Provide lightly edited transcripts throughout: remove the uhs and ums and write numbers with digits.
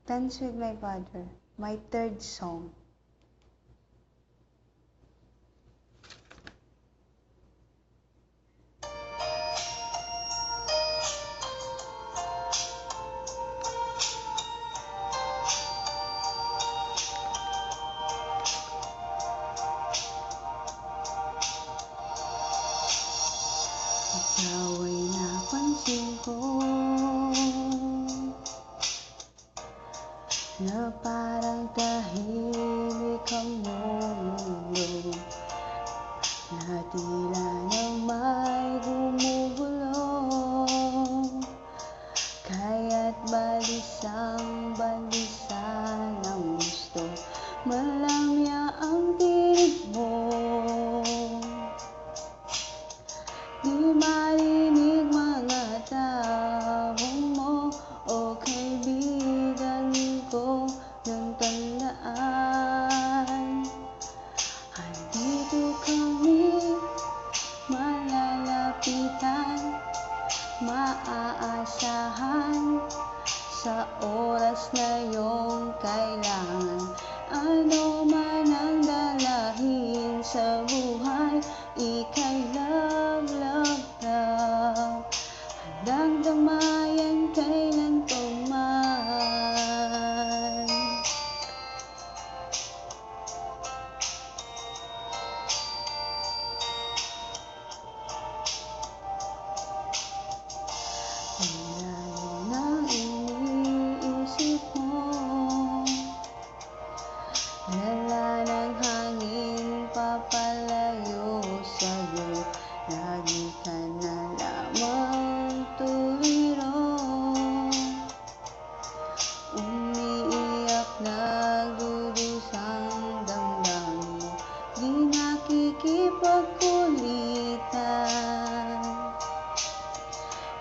Dance with My Father, my third song. Ikaw ay napansin ko na parang tahimik ang mundo, na tila na may gumugulo, kaya't balisang-balisa ng gusto malamya ang tinig mo. Di marinig mga tawag mo o kaibigan ko ng tandaan. Andito kami, malalapitan, maaasahan sa oras na iyong kailangan. Ano man ang dalahin sa buhay, ika'y love, love, love. Handang damayan kailan pa man. Ilalim ng iniisip mo, lala ng hangin papalayo sa'yo. Lagi ka na lamang tuwiro, umiiyak, nagdudusang damdamin mo, di nakikipagkulitan,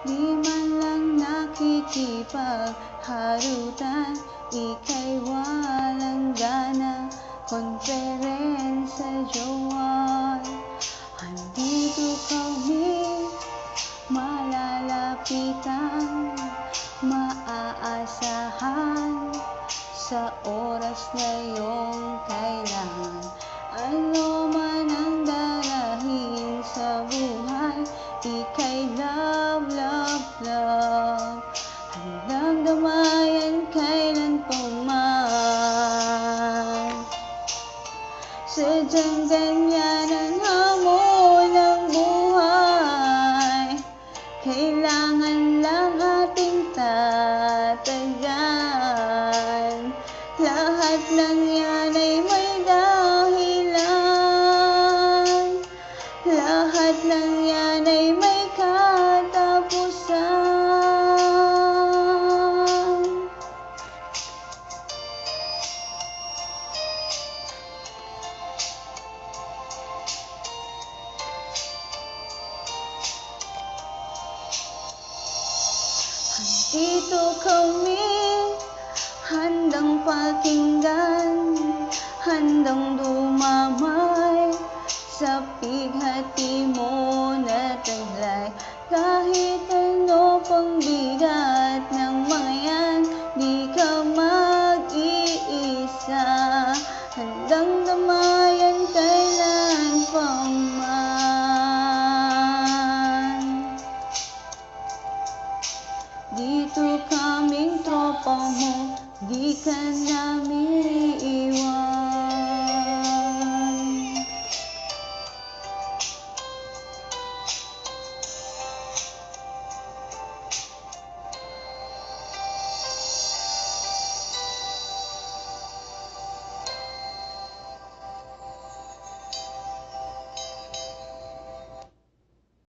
di man lang nakikipagharutan. Ika'y walang gana, conference sa jowa. Andito kami, malalapitan, maaasahan sa oras na iyong kailangan. Ano man ang dalahin sa buhay, ika'y love, love, love. Handang damayan kailan pa man. Sadyang ganyan ang hamon ng buhay, kailangan lang ating tatagan. Lahat ng yan ay may dahilan, lahat ng yan ay may katapusan. Dito kami, handang pakinggan, handang dumamay sa pighati mo na taglay. Kahit ano pang bigat ng mga yan, di ka mag-iisa. Handang damayan kailan pa man. Dito kaming tropa mo, di ka